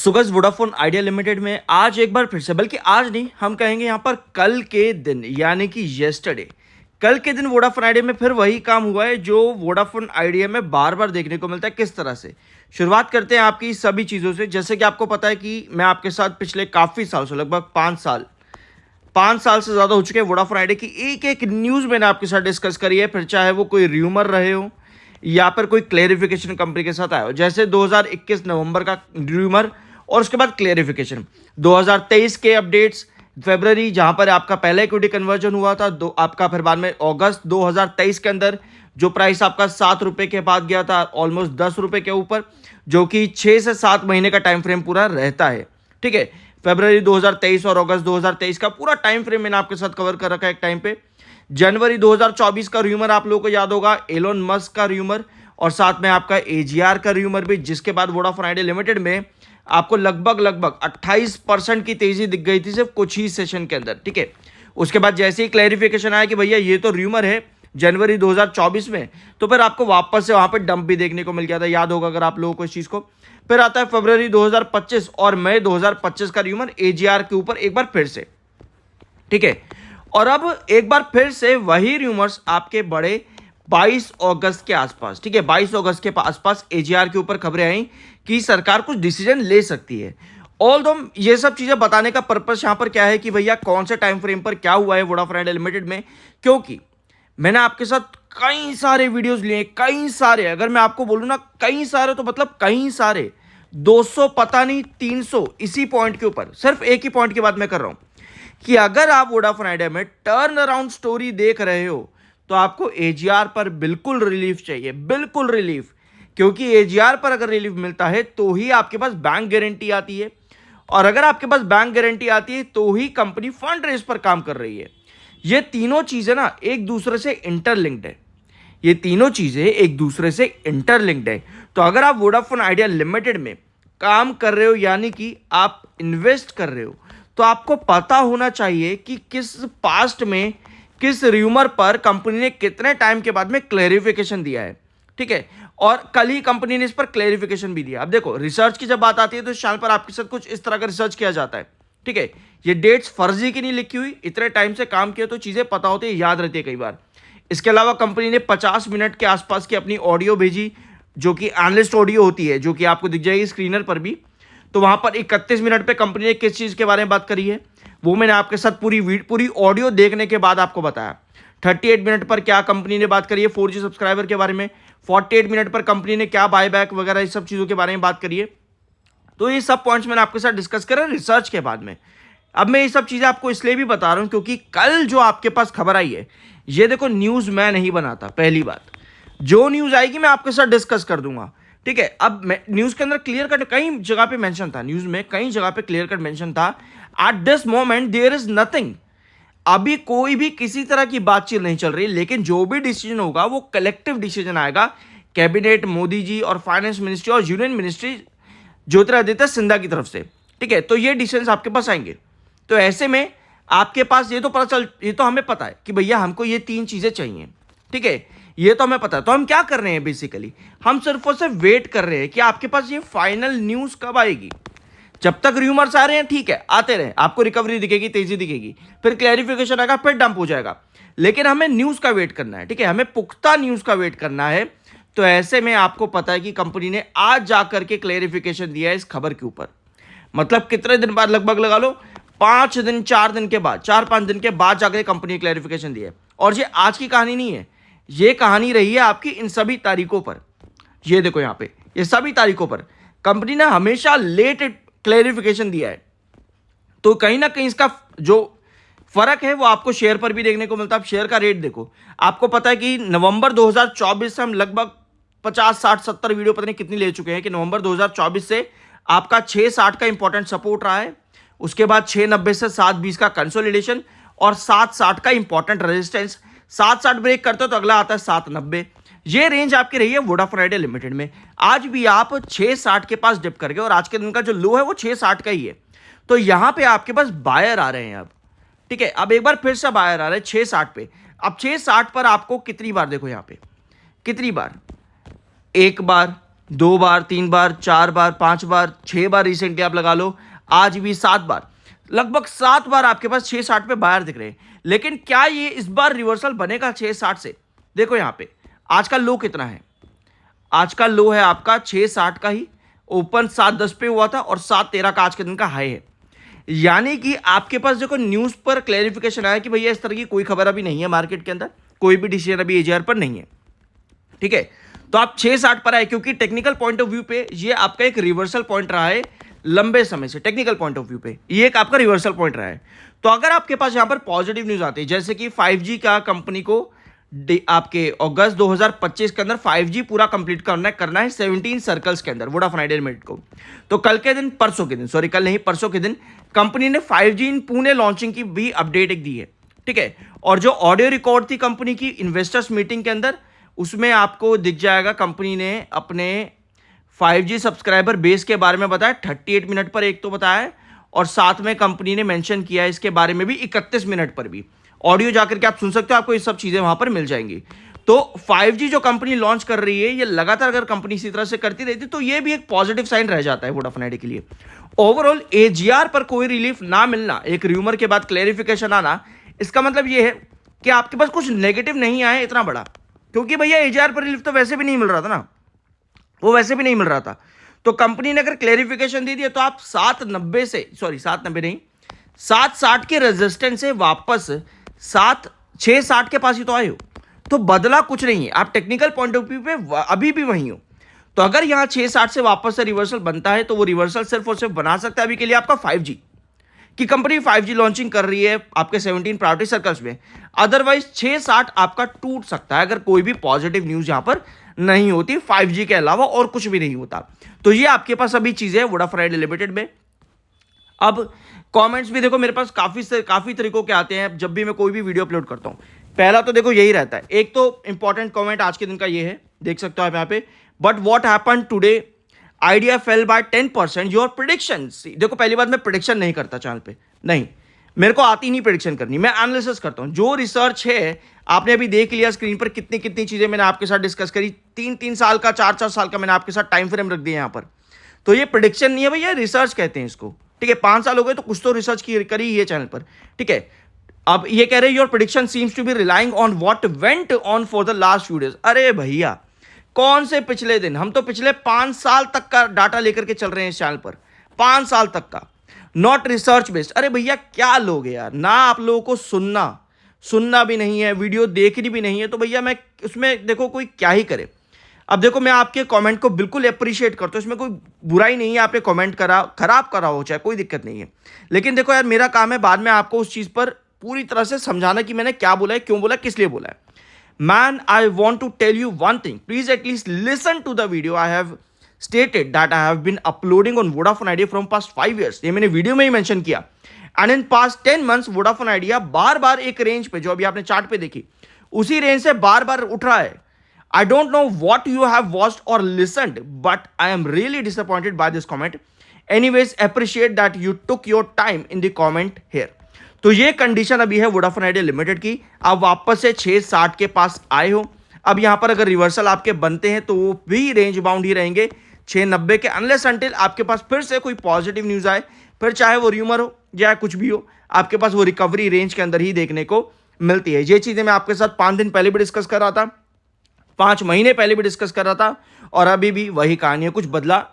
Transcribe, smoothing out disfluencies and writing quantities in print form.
सुगज Vodafone idea limited में आज एक बार फिर से, बल्कि आज नहीं, हम कहेंगे यहाँ पर कल के दिन यानी कि येस्टरडे, कल के दिन वोडाफोन आइडिया में फिर वही काम हुआ है जो वोडाफोन आइडिया में बार बार देखने को मिलता है। किस तरह से शुरुआत करते हैं आपकी सभी चीज़ों से। जैसे कि आपको पता है कि मैं आपके साथ पिछले काफ़ी साल से, लगभग 5 साल से ज़्यादा हो चुके हैं, वोडाफोन आइडिया की एक एक न्यूज़ मैंने आपके साथ डिस्कस करी है। फिर चाहे वो कोई र्यूमर रहे हो या फिर कोई क्लेरिफिकेशन कंपनी के साथ आया हो, जैसे 2021 नवंबर का र्यूमर और उसके बाद क्लेरिफिकेशन, 2023 के अपडेट्स, फरवरी जहां पर आपका पहला इक्विटी कन्वर्जन हुआ था, आपका फिर बाद में अगस्त 2023 के अंदर जो प्राइस आपका 7 रुपए के बाद गया था ऑलमोस्ट 10 रुपए के ऊपर, जो कि 6 से 7 महीने का टाइम फ्रेम पूरा रहता है। ठीक है, फरवरी 2023 और अगस्त 2023 का पूरा टाइम फ्रेम मैंने आपके साथ कवर कर रखा है एक टाइम पे। जनवरी 2024 का र्यूमर आप लोगों को याद होगा, एलोन मस्क का र्यूमर, और साथ में आपका एजीआर का र्यूमर भी, जिसके बाद वोडाफोन आइडिया लिमिटेड में आपको लगभग 28% की तेजी दिख गई थी सिर्फ कुछ ही सेशन के अंदर। ठीक है, उसके बाद जैसे ही क्लैरिफिकेशन आया कि भैया ये तो र्यूमर है जनवरी 2024 में, तो फिर आपको वापस से वहां पर डंप भी देखने को मिल गया था, याद होगा अगर आप लोगों को इस चीज को। फिर आता है फरवरी 2025 और मई 2025 का र्यूमर एजीआर के ऊपर एक बार फिर से। ठीक है, और अब एक बार फिर से वही र्यूमर्स आपके बड़े 22 अगस्त के आसपास। ठीक है, 22 अगस्त के आसपास एजीआर के ऊपर खबरें आई कि सरकार कुछ डिसीजन ले सकती है। ऑल्दो ये सब चीजें बताने का पर्पस यहां पर क्या है कि भैया कौन से टाइम फ्रेम पर क्या हुआ है वोडाफोन आइडिया लिमिटेड में, क्योंकि मैंने आपके साथ कई सारे वीडियोस लिए, कई सारे, अगर मैं आपको बोलूं ना कई सारे, तो मतलब कई सारे, 200 पता नहीं 300 इसी पॉइंट के ऊपर, सिर्फ एक ही पॉइंट की बात मैं कर रहा हूं कि अगर आप वोडाफोन आइडिया में टर्न अराउंड स्टोरी देख रहे हो तो आपको एजीआर पर बिल्कुल रिलीफ चाहिए, बिल्कुल रिलीफ। क्योंकि एजीआर पर अगर रिलीफ मिलता है तो ही आपके पास बैंक गारंटी आती है, और अगर आपके पास बैंक गारंटी आती है तो ही कंपनी फंड रेज पर काम कर रही है। ये तीनों चीजें ना एक दूसरे से इंटरलिंक्ड है, ये तीनों चीजें एक दूसरे से इंटरलिंक्ड है। तो अगर आप वोडाफोन आइडिया लिमिटेड में काम कर रहे हो यानी कि आप इन्वेस्ट कर रहे हो, तो आपको पता होना चाहिए कि किस पास्ट में किस र्यूमर पर कंपनी ने कितने टाइम के बाद में क्लैरिफिकेशन दिया है। ठीक है, और कल ही कंपनी ने इस पर क्लैरिफिकेशन भी दिया। अब देखो, रिसर्च की जब बात आती है तो इस चैनल पर आपके साथ कुछ इस तरह का रिसर्च किया जाता है। ठीक है, ये डेट्स फर्जी की नहीं लिखी हुई, इतने टाइम से काम किया तो चीजें पता होती है, याद रहती है कई बार। इसके अलावा कंपनी ने 50 मिनट के आसपास की अपनी ऑडियो भेजी, जो कि एनालिस्ट ऑडियो होती है, जो कि आपको दिख जाएगी स्क्रीनर पर भी। तो वहां पर 31 मिनट पे कंपनी ने किस चीज के बारे में बात करी है वो मैंने आपके साथ पूरी ऑडियो देखने के बाद आपको बताया। 38 मिनट पर क्या कंपनी ने बात करी है 4G सब्सक्राइबर के बारे में, 48 मिनट पर कंपनी ने क्या बायबैक वगैरह इस सब चीजों के बारे में बात करी है। तो ये सब पॉइंट्स मैंने आपके साथ डिस्कस करा रिसर्च के बाद में। अब मैं ये सब चीजें आपको इसलिए भी बता रहा हूं क्योंकि कल जो आपके पास खबर आई है, ये देखो न्यूज मैं नहीं बनाता, पहली बात, जो न्यूज आएगी मैं आपके साथ डिस्कस कर दूंगा। ठीक है, अब न्यूज के अंदर क्लियर कट कई जगह पे मेंशन था, न्यूज में कई जगह पे क्लियर कट मेंशन था, at this moment there is nothing. अभी कोई भी किसी तरह की बातचीत नहीं चल रही, लेकिन जो भी डिसीजन होगा वो कलेक्टिव डिसीजन आएगा कैबिनेट, मोदी जी और फाइनेंस मिनिस्ट्री और यूनियन मिनिस्ट्री ज्योतिरादित्य सिंधिया की तरफ से। ठीक है, तो ये डिसीजन आपके पास आएंगे। तो ऐसे में आपके पास ये तो हमें पता है कि भैया हमको ये 3 चीजें चाहिए। ठीक है, ये तो हमें पता है। तो हम क्या कर रहे हैं, बेसिकली हम सिर्फ और सिर्फ वेट कर रहे हैं कि आपके पास ये फाइनल न्यूज कब आएगी। जब तक र्यूमर्स आ रहे हैं ठीक है, आते रहे, आपको रिकवरी दिखेगी, तेजी दिखेगी, फिर क्लैरिफिकेशन आएगा, फिर डंप हो जाएगा, लेकिन हमें न्यूज का वेट करना है। ठीक है, हमें पुख्ता न्यूज का वेट करना है। तो ऐसे में आपको पता है कि कंपनी ने आज जाकर के क्लैरिफिकेशन दिया है इस खबर के ऊपर। मतलब कितने दिन बाद, लगभग लगा लो 5 दिन 4 दिन के बाद, 4-5 दिन के बाद जाकर कंपनी क्लैरिफिकेशन दिया है। और ये आज की कहानी नहीं है, ये कहानी रही है आपकी इन सभी तारीखों पर। ये देखो यहां पे, ये सभी तारीखों पर कंपनी ने हमेशा लेट क्लैरिफिकेशन दिया है। तो कहीं ना कहीं इसका जो फर्क है वो आपको शेयर पर भी देखने को मिलता है। आप शेयर का रेट देखो, आपको पता है कि नवंबर 2024 से हम लगभग 50, 60, 70 वीडियो पता नहीं कितनी ले चुके हैं कि नवंबर 2024 से आपका 660 का इंपॉर्टेंट सपोर्ट रहा है, उसके बाद 690 से 720 का कंसोलिडेशन और 760 का इंपॉर्टेंट रेजिस्टेंस। 760 ब्रेक करते हो तो अगला आता है 790। ये रेंज आपकी रही है वोडाफोन आइडिया लिमिटेड में। आज भी आप 660 के पास डिप कर गए और आज के दिन का जो लो है वो 660 का ही है। तो यहां पे आपके पास बायर आ रहे हैं अब। ठीक है, अब एक बार फिर से बायर आ रहे हैं 660 पे। अब 660 पर आपको कितनी बार, देखो यहां पे कितनी बार, 1 बार, 2 बार, 3 बार, 4 बार, 5 बार, 6 बार रिसेंटली आप लगा लो, आज भी 7 बार, लगभग 7 बार आपके पास 660 पे बाहर दिख रहे हैं। लेकिन क्या ये इस बार रिवर्सल बनेगा 660 से? देखो यहाँ पे आज का लो कितना है, आज का लो है आपका 660 का ही, ओपन 710 पे हुआ था और 713 का आज के दिन का हाई है। यानी कि आपके पास देखो न्यूज़ पर क्लैरिफिकेशन आया कि भैया इस तरह की कोई खबर अभी नहीं है मार्केट के अंदर, कोई भी डिसीजन अभी एजीआर पर नहीं है, ठीक है। तो आप 660 पर आए क्योंकि टेक्निकल पॉइंट ऑफ व्यू पे ये आपका एक रिवर्सल पॉइंट रहा है लंबे समय से। टेक्निकल पॉइंट ऑफ व्यू पे ये एक आपका रिवर्सल पॉइंट रहा है। तो अगर आपके पास यहां पर पॉजिटिव न्यूज आती है, जैसे कि 5G का कंपनी को आपके अगस्त 2025 के अंदर 5G पूरा कंप्लीट करना है 17 सर्कल्स के अंदर वोडाफोन आइडिया लिमिटेड को। तो कल के दिन, परसों के दिन, सॉरी कल नहीं परसों के दिन, कंपनी ने 5G इन पुणे लॉन्चिंग की भी अपडेट एक दी है, ठीक है। और जो ऑडियो रिकॉर्ड थी कंपनी की इन्वेस्टर्स मीटिंग के अंदर, उसमें आपको दिख जाएगा कंपनी ने अपने 5G सब्सक्राइबर बेस के बारे में बताया 38 मिनट पर एक तो बताया है, और साथ में कंपनी ने मेंशन किया है इसके बारे में भी 31 मिनट पर भी। ऑडियो जाकर के आप सुन सकते हो, आपको ये सब चीज़ें वहां पर मिल जाएंगी। तो 5G जो कंपनी लॉन्च कर रही है, ये लगातार अगर कंपनी इसी तरह से करती रहती तो ये भी एक पॉजिटिव साइन रह जाता है वोडाफोन आइडिया के लिए। ओवरऑल एजीआर पर कोई रिलीफ ना मिलना, एक र्यूमर के बाद क्लेरिफिकेशन आना, इसका मतलब ये है कि आपके पास कुछ नेगेटिव नहीं आया इतना बड़ा, क्योंकि भैया एजीआर पर रिलीफ तो वैसे भी नहीं मिल रहा था ना, वो वैसे भी नहीं मिल रहा था। तो कंपनी ने अगर क्लेरिफिकेशन दे दिया तो आप 790 से, सॉरी 790 नहीं, 760 के रेजिस्टेंस से वापस 660 के पास ही तो आए हो। तो बदला कुछ नहीं है, आप टेक्निकल पॉइंट ऑफ व्यू पे अभी भी वहीं हो। तो अगर यहां 660 से वापस से रिवर्सल बनता है तो वो रिवर्सल सिर्फ और सिर्फ बना सकता है अभी के लिए आपका 5G की कंपनी 5G लॉन्चिंग कर रही है आपके 17 प्रायोरिटी सर्कल्स में। अदरवाइज 660 आपका टूट सकता है अगर कोई भी पॉजिटिव न्यूज यहां पर नहीं होती 5G के अलावा और कुछ भी नहीं होता। तो ये आपके पास अभी चीजें है वोडाफोन आइडिया लिमिटेड में। अब कमेंट्स भी देखो मेरे पास काफी तरीकों के आते हैं जब भी मैं कोई भी वीडियो अपलोड करता हूं। पहला तो देखो यही रहता है, एक तो इंपॉर्टेंट कमेंट आज के दिन का ये है, देख सकते हो आप यहाँ पे, but what happen today, Idea fail by 10%, your prediction. देखो पहली बात, मैं प्रिडिक्शन नहीं करता चैनल पे, नहीं, मेरे को आती नहीं प्रिडिक्शन करनी, मैं एनालिसिस करता हूं। जो रिसर्च है आपने अभी देख लिया स्क्रीन पर, कितनी कितनी चीजें मैंने आपके साथ डिस्कस करी, 3-3 साल का, 4-4 साल का मैंने आपके साथ टाइम फ्रेम रख दिया यहाँ पर। तो ये प्रिडिक्शन नहीं है भैया, रिसर्च कहते हैं इसको, ठीक है। 5 साल हो गए तो कुछ तो रिसर्च करी है चैनल पर, ठीक है। अब ये कह रहे हैं your prediction seems to be relying on what went on for the last few days. अरे भैया कौन से पिछले दिन, हम तो पिछले 5 साल तक का डाटा लेकर के चल रहे हैं इस चैनल पर, 5 साल तक का, नॉट रिसर्च बेस्ड। अरे भैया क्या लोग यार, ना आप लोगों को सुनना भी नहीं है, वीडियो देखनी भी नहीं है, तो भैया मैं उसमें देखो कोई क्या ही करे। अब देखो मैं आपके कमेंट को बिल्कुल अप्रिशिएट करता हूं, इसमें कोई बुराई नहीं है, आपने कमेंट खराब करा हो चाहे, कोई दिक्कत नहीं है। लेकिन देखो यार मेरा काम है बाद में आपको उस चीज पर पूरी तरह से समझाना कि मैंने क्या बोला है, क्यों बोला, किस लिए बोला है। Man, I want to tell you one thing. Please at least listen to the video. I have stated that I have been uploading on Vodafone Idea from past 5 years. ये मैंने वीडियो में ही मेंशन किया। And in past 10 months, Vodafone Idea बार बार एक range पे, जो अभी आपने chart पे देखी, उसी रेंज से बार बार उठ रहा है। I don't know what you have watched or listened, but I am really disappointed by this comment. Anyways, appreciate that you took your time in the comment here. तो ये कंडीशन अभी है वोडाफोन आइडिया लिमिटेड की। आप वापस से 660 के पास आए हो, अब यहां पर अगर रिवर्सल आपके बनते हैं तो वो भी रेंज बाउंड ही रहेंगे 690 के, अनलेस अनटिल आपके पास फिर से कोई पॉजिटिव न्यूज आए, फिर चाहे वो र्यूमर हो या कुछ भी हो, आपके पास वो रिकवरी रेंज के अंदर ही देखने को मिलती है। ये चीजें मैं आपके साथ 5 दिन पहले भी डिस्कस कर रहा था, 5 महीने पहले भी डिस्कस कर रहा था, और अभी भी वही कहानी है, कुछ बदला